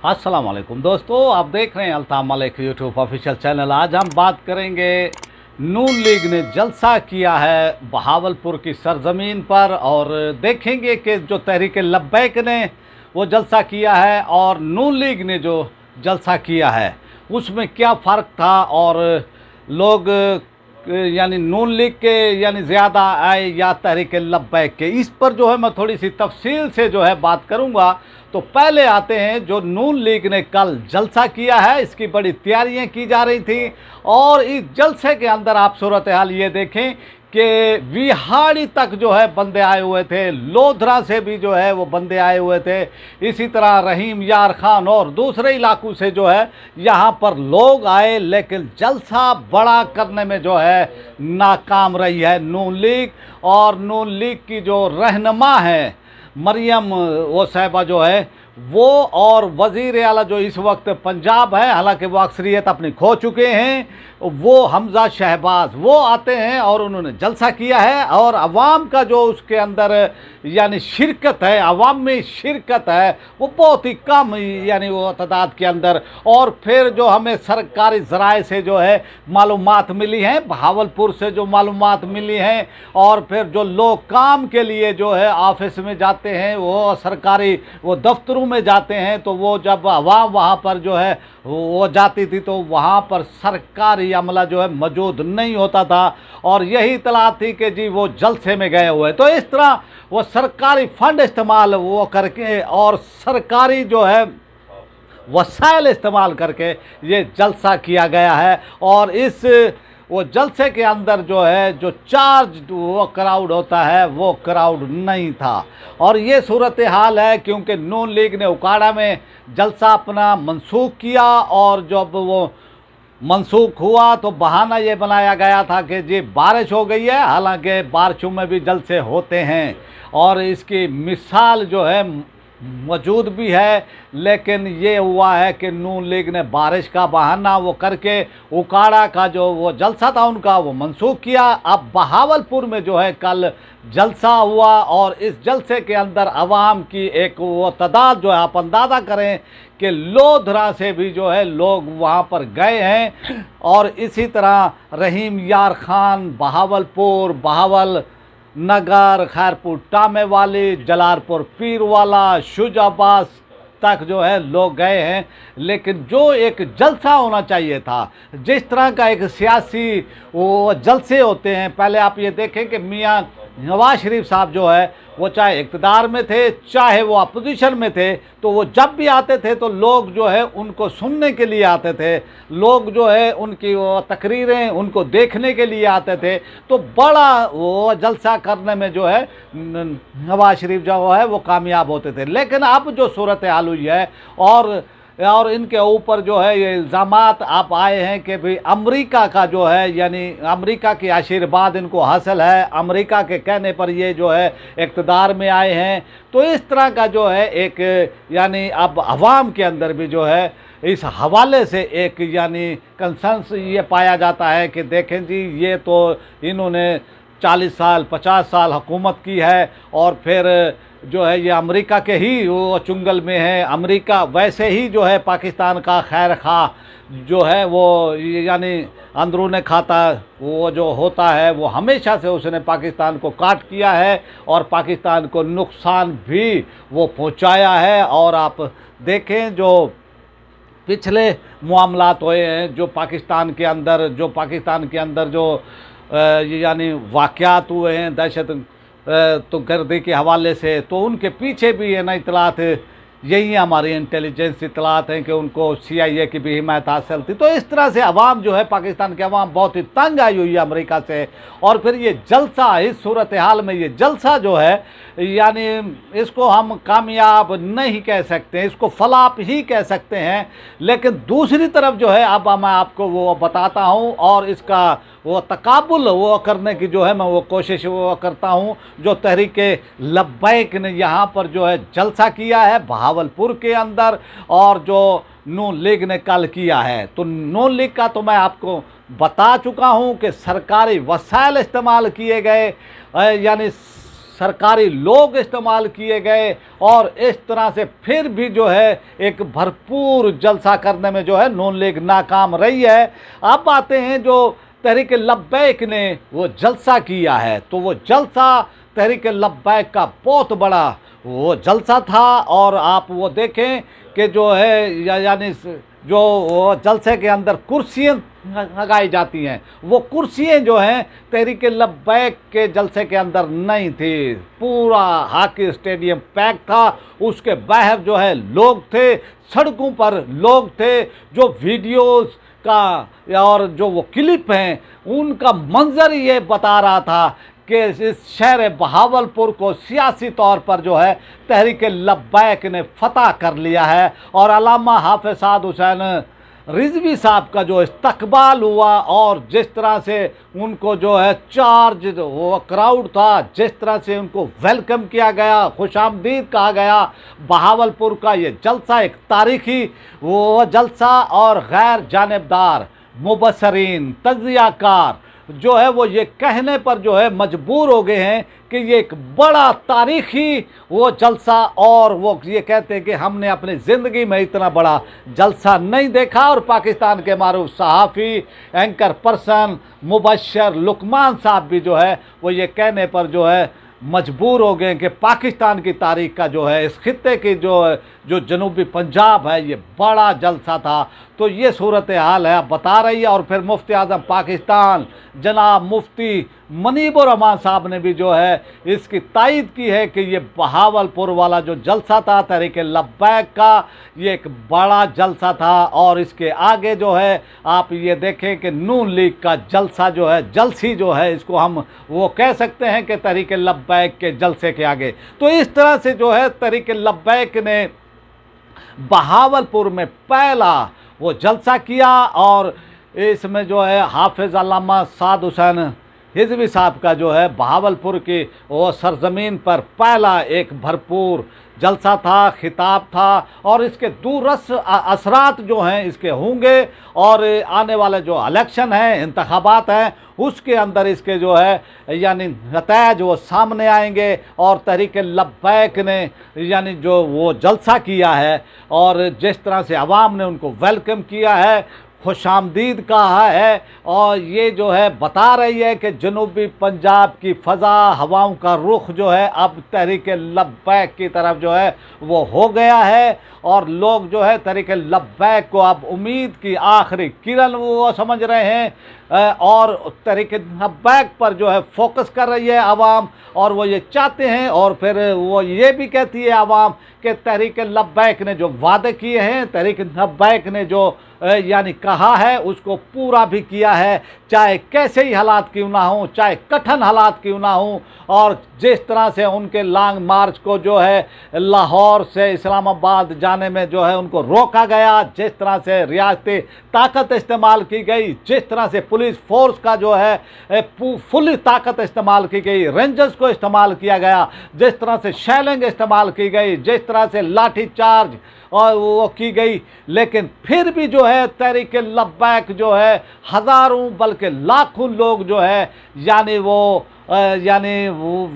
अस्सलाम वालेकुम दोस्तों, आप देख रहे हैं Altaf Malik YouTube official channel. आज हम बात करेंगे नून लीग ने जलसा किया है बहावलपुर की सरजमीन पर और देखेंगे कि जो तहरीक लब्बैक ने वो जलसा किया है और नून लीग ने जो जलसा किया है उसमें क्या फ़र्क था और लोग यानी नून लीग के यानी ज़्यादा आए या तहरीक लब्बैक के, इस पर जो है मैं थोड़ी सी तफसील से जो है बात करूंगा। तो पहले आते हैं जो नून लीग ने कल जलसा किया है, इसकी बड़ी तैयारियां की जा रही थी और इस जलसे के अंदर आप सूरत हाल ये देखें कि विहाड़ी तक जो है बंदे आए हुए थे, लोधरा से भी जो है वो बंदे आए हुए थे, इसी तरह रहीम यार खान और दूसरे इलाकों से जो है यहाँ पर लोग आए, लेकिन जलसा बड़ा करने में जो है नाकाम रही है नून लीग। और नून लीग की जो रहनुमा है मरियम वो साहिबा जो है वो और वज़ीर आला जो इस वक्त पंजाब है, हालांकि वो अक्सरियत अपनी खो चुके हैं, वो हमजा शहबाज वो आते हैं और उन्होंने जलसा किया है और अवाम का जो उसके अंदर यानी शिरकत है, अवाम में शिरकत है वो बहुत ही कम यानी वो तादाद के अंदर। और फिर जो हमें सरकारी ज़राए से जो है मालूमात मिली हैं, बहावलपुर से जो मालूमात मिली हैं, और फिर जो लोग काम के लिए जो है ऑफिस में जाते हैं, वो सरकारी वो दफ्तरों में जाते हैं, तो वो जब अवाम वहाँ पर जो है वो जाती थी तो वहाँ पर सरकारी अमला जो है मौजूद नहीं होता था और यही इतला थी कि जी वो जलसे में गए हुए। तो इस तरह वो सरकारी फंड इस्तेमाल वो करके और सरकारी जो है वसाइल इस्तेमाल करके ये जलसा किया गया है। और इस वो जलसे के अंदर जो है जो चार्ज वो क्राउड होता है वो क्राउड नहीं था और ये सूरत हाल है क्योंकि नून लीग ने उकाड़ा में जलसा अपना मनसूख किया और जब वो मनसूख हुआ तो बहाना ये बनाया गया था कि जी बारिश हो गई है, हालांकि बारिशों में भी जलसे होते हैं और इसकी मिसाल जो है मौजूद भी है। लेकिन ये हुआ है कि नून लीग ने बारिश का बहाना वो करके उकाड़ा का जो वो जलसा था उनका वो मनसूख किया। अब बहावलपुर में जो है कल जलसा हुआ और इस जलसे के अंदर अवाम की एक वो तादाद जो है आप अंदाज़ा करें कि लोधरा से भी जो है लोग वहाँ पर गए हैं। और इसी तरह रहीम यार खान, बहावलपुर, बहावल नगर, खैरपुर टामे वाली, जलालपुर पीरवाला, शुजाबाद तक जो है लोग गए हैं। लेकिन जो एक जलसा होना चाहिए था, जिस तरह का एक सियासी वो जलसे होते हैं, पहले आप ये देखें कि मियाँ नवाज शरीफ साहब जो है वो चाहे इक़्तिदार में थे चाहे वो अपोजिशन में थे, तो वो जब भी आते थे तो लोग जो है उनको सुनने के लिए आते थे, लोग जो है उनकी वो तकरीरें उनको देखने के लिए आते थे। तो बड़ा वो जलसा करने में जो है नवाज शरीफ जो है वो कामयाब होते थे। लेकिन अब जो सूरत हाल हुई है और इनके ऊपर जो है ये इल्ज़ामात आप आए हैं कि भाई अमेरिका का जो है यानी अमेरिका की आशीर्वाद इनको हासिल है, अमेरिका के कहने पर ये जो है इक़्तिदार में आए हैं। तो इस तरह का जो है एक यानी अब अवाम के अंदर भी जो है इस हवाले से एक यानी कंसेंस ये पाया जाता है कि देखें जी ये तो इन्होंने 40 साल 50 साल हुकूमत की है और फिर जो है ये अमेरिका के ही वो चुंगल में है। अमेरिका वैसे ही जो है पाकिस्तान का खैर खा जो है वो यानी अंदरूनी खाता वो जो होता है वो हमेशा से उसने पाकिस्तान को काट किया है और पाकिस्तान को नुकसान भी वो पहुंचाया है। और आप देखें जो पिछले मामलात हुए हैं जो पाकिस्तान के अंदर जो यानी वाक़यात हुए हैं दहशत तो गर्दी के हवाले से, तो उनके पीछे भी ये ना इतलात यही हमारी इंटेलिजेंस इतलात हैं कि उनको CIA की भी हिमायत हासिल थी। तो इस तरह से अवाम जो है पाकिस्तान के अवाम बहुत ही तंग आई हुई है अमेरिका से। और फिर ये जलसा इस सूरत हाल में ये जलसा जो है यानी इसको हम कामयाब नहीं कह सकते, इसको फलाप ही कह सकते हैं। लेकिन दूसरी तरफ जो है अब मैं आपको वो बताता हूँ और इसका वो तकाबुल वो करने की जो है मैं वो कोशिश वो करता हूँ। जो तहरीक लब्बैक ने यहाँ पर जो है जलसा किया है बहावलपुर के अंदर और जो नून लीग ने कल किया है, तो नून लीग का तो मैं आपको बता चुका हूँ कि सरकारी वसाइल इस्तेमाल किए गए, यानी सरकारी लोग इस्तेमाल किए गए और इस तरह से फिर भी जो है एक भरपूर जलसा करने में जो है नून लीग नाकाम रही है। अब आते हैं जो तहरीक लब्बैक ने वो जलसा किया है, तो वो जलसा तहरीक लब्बैक का बहुत बड़ा वो जलसा था। और आप वो देखें कि जो है यानी जो वो जलसे के अंदर कुर्सियाँ लगाई जाती हैं, वो कुर्सियाँ जो हैं तहरीक लब्बैक के जलसे के अंदर नहीं थी। पूरा हॉकी स्टेडियम पैक था, उसके बाहर जो है लोग थे, सड़कों पर लोग थे। जो वीडियोस का और जो वो क्लिप हैं उनका मंजर ये बता रहा था कि इस शहर बहावलपुर को सियासी तौर पर जो है तहरीक लब्बैक ने फतह कर लिया है। और अल्लामा हाफिज साद हुसैन रिजवी साहब का जो इस्तकबाल हुआ और जिस तरह से उनको जो है चार्ज वो क्राउड था, जिस तरह से उनको वेलकम किया गया, खुशामदीद कहा गया, बहावलपुर का ये जलसा एक तारीखी वो जलसा और गैर जानिबदार मुबसरीन तज्जियाकार जो है वो ये कहने पर जो है मजबूर हो गए हैं कि ये एक बड़ा तारीखी वो जलसा, और वो ये कहते हैं कि हमने अपनी ज़िंदगी में इतना बड़ा जलसा नहीं देखा। और पाकिस्तान के मारूफ सहाफ़ी एंकर पर्सन मुबशर लुकमान साहब भी जो है वो ये कहने पर जो है मजबूर हो गए कि पाकिस्तान की तारीख का जो है इस खित्ते की जो जनूबी पंजाब है ये बड़ा जलसा था। तो ये सूरत हाल है बता रही है। और फिर मुफ्ती आज़म पाकिस्तान जनाब मुफ्ती मुनीबुर रहमान साहब ने भी जो है इसकी तायद की है कि ये बहावलपुर वाला जो जलसा था तहरीक लब्बैक का ये एक बड़ा जलसा था। और इसके आगे जो है आप ये देखें कि नून लीग का जलसा जो है जलसी जो है इसको हम वो कह सकते हैं कि तहरीक लब्बैक के जलसे के आगे। तो इस तरह से जो है तहरीक लब्बैक ने बहावलपुर में पहला वो जलसा किया। और इसमें जो है हाफिज़ अल्लामा साद हुसैन रिजवी साहब का जो है बहावलपुर की वो सरजमीन पर पहला एक भरपूर जलसा था, खिताब था। और इसके दूरस असरात जो हैं इसके होंगे और आने वाले जो इलेक्शन हैं, इंतखाबात हैं, उसके अंदर इसके जो है यानी नतायज वो सामने आएंगे। और तहरीक लब्बैक ने यानी जो वो जलसा किया है और जिस तरह से अवाम ने उनको वेलकम किया है, खुशामदीद कहा है, और ये जो है बता रही है कि जनूबी पंजाब की फ़ज़ा हवाओं का रुख जो है अब तहरीक लब्बैक की तरफ जो है वो हो गया है। और लोग जो है तहरीक लब्बैक को अब उम्मीद की आखिरी किरण वो समझ रहे हैं और तहरीक लब्बैक पर जो है फोकस कर रही है आवाम। और वो ये चाहते हैं और फिर वो ये भी कहती है आवाम कि तहरीक लब्बैक ने जो वादे किए हैं, तहरीक लब्बैक ने जो यानी कहा है उसको पूरा भी किया है, चाहे कैसे ही हालात क्यों ना हो, चाहे कठिन हालात क्यों ना हो। और जिस तरह से उनके लॉन्ग मार्च को जो है लाहौर से इस्लामाबाद जाने में जो है उनको रोका गया, जिस तरह से रियासती ताकत इस्तेमाल की गई, जिस तरह से पुलिस फोर्स का जो है फुल ताकत इस्तेमाल की गई, रेंजर्स को इस्तेमाल किया गया, जिस तरह से शेलिंग इस्तेमाल की गई, जिस तरह से लाठी चार्ज और वो की गई, लेकिन फिर भी जो है तहरीक लब्बैक जो है हज़ारों बल्कि लाखों लोग जो है यानी वो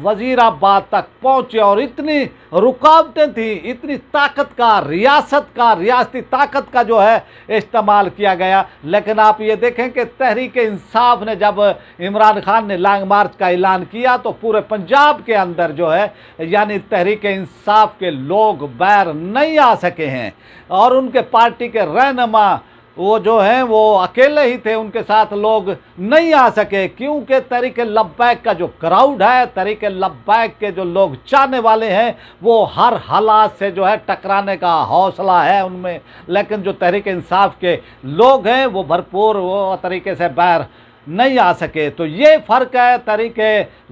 वज़ीराबाद तक पहुँचे। और इतनी रुकावटें थी, इतनी ताकत का रियासती ताकत का जो है इस्तेमाल किया गया। लेकिन आप ये देखें कि तहरीक इंसाफ ने जब इमरान खान ने लॉन्ग मार्च का ऐलान किया तो पूरे पंजाब के अंदर जो है यानी तहरीक इंसाफ के लोग बाहर नहीं आ सके हैं। और उनके पार्टी के रहनुमा वो जो हैं वो अकेले ही थे, उनके साथ लोग नहीं आ सके, क्योंकि तहरीक लब्बैक का जो क्राउड है, तहरीक लब्बैक के जो लोग चाहने वाले हैं वो हर हालात से जो है टकराने का हौसला है उनमें। लेकिन जो तहरीक इंसाफ के लोग हैं वो भरपूर वो तरीके से बाहर नहीं आ सके। तो ये फ़र्क है तहरीक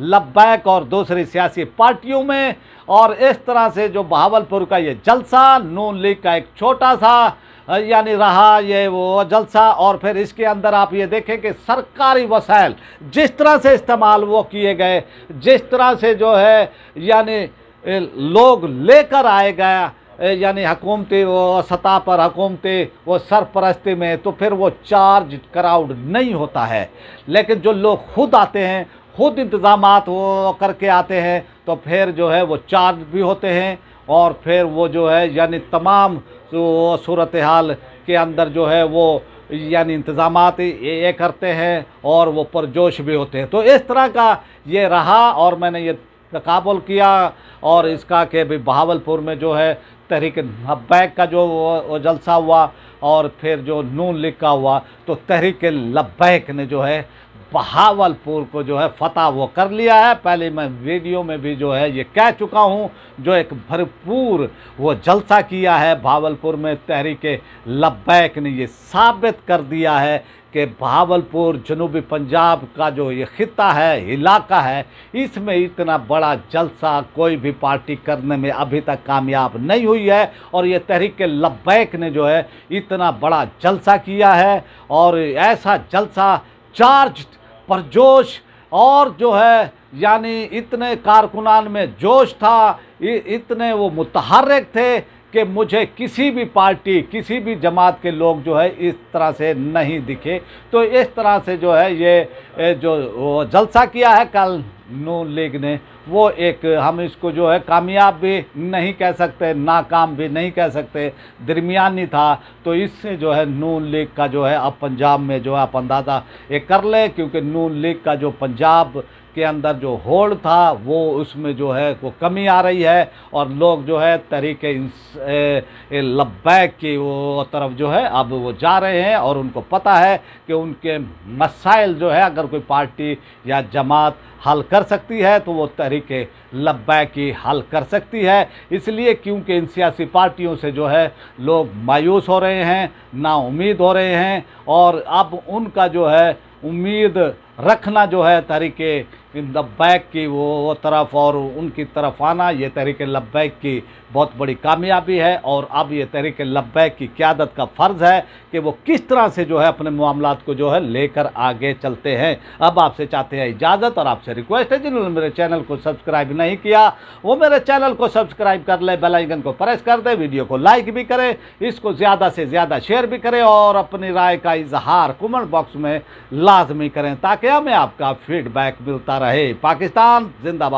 लब्बैक और दूसरी सियासी पार्टियों में। और इस तरह से जो बहावलपुर का ये जलसा नून लीग का एक छोटा सा यानी रहा ये वो जलसा। और फिर इसके अंदर आप ये देखें कि सरकारी वसाइल जिस तरह से इस्तेमाल वो किए गए, जिस तरह से जो है यानी लोग लेकर आए गया यानी हुकूमती वो सतह पर हुकूमती वो सरपरस्ती में, तो फिर वो चार्ज क्राउड नहीं होता है। लेकिन जो लोग खुद आते हैं, खुद इंतज़ामात वो करके आते हैं तो फिर जो है वो चार्ज भी होते हैं और फिर वो जो है यानी तमाम सूरत हाल के अंदर जो है वो यानी इंतज़ामात ये करते हैं और वो पुरजोश भी होते हैं। तो इस तरह का ये रहा और मैंने ये तकाबुल किया और इसका कि भी बहावलपुर में जो है तहरीक लब्बैक का जो वो जलसा हुआ और फिर जो नून लीग का हुआ, तो तहरीक लब्बैक ने जो है बहावलपुर को जो है फतह वो कर लिया है। पहले मैं वीडियो में भी जो है ये कह चुका हूँ, जो एक भरपूर वो जलसा किया है बहावलपुर में तहरीक लब्बैक ने ये साबित कर दिया है कि बहावलपुर जनूबी पंजाब का जो ये खिता है, इलाका है, इसमें इतना बड़ा जलसा कोई भी पार्टी करने में अभी तक कामयाब नहीं हुई है। और ये तहरीक लब्बैक ने जो है इतना बड़ा जलसा किया है और ऐसा जलसा चार्ज परजोश और जो है यानी इतने कारकुनान में जोश था, इतने वो मुतहर्रिक थे कि मुझे किसी भी पार्टी किसी भी जमात के लोग जो है इस तरह से नहीं दिखे। तो इस तरह से जो है ये जो जलसा किया है कल नून लीग ने, वो एक हम इसको जो है कामयाब भी नहीं कह सकते, नाकाम भी नहीं कह सकते, दरमियानी था। तो इससे जो है नून लीग का जो है अब पंजाब में जो है आप अंदाज़ा ये कर लें, क्योंकि नून लीग का जो पंजाब के अंदर जो होड़ था वो उसमें जो है वो कमी आ रही है और लोग जो है तहरीक लब्बैक की वो तरफ जो है अब वो जा रहे हैं और उनको पता है कि उनके मसाइल जो है अगर कोई पार्टी या जमात हल कर सकती है तो वो तहरीक लब्बैक की हल कर सकती है। इसलिए क्योंकि इन सियासी पार्टियों से जो है लोग मायूस हो रहे हैं, नाउम्मीद हो रहे हैं और अब उनका जो है उम्मीद रखना जो है तहरीक लब्बैक की वो तरफ और उनकी तरफ आना, ये तहरीक लब्बैक की बहुत बड़ी कामयाबी है। और अब ये तहरीक लब्बैक की क़यादत का फ़र्ज़ है कि वो किस तरह से जो है अपने मामलात को जो है लेकर आगे चलते हैं। अब आपसे चाहते हैं इजाज़त और आपसे रिक्वेस्ट है, जिन्होंने मेरे चैनल को सब्सक्राइब नहीं किया वो मेरे चैनल को सब्सक्राइब कर ले, बेल आइकन को प्रेस कर दे, वीडियो को लाइक भी करें, इसको ज़्यादा से ज़्यादा शेयर भी करें और अपनी राय का इजहार कमेंट बॉक्स में लाजमी करें ताकि हमें आपका फीडबैक मिलता रहे। पाकिस्तान जिंदाबाद।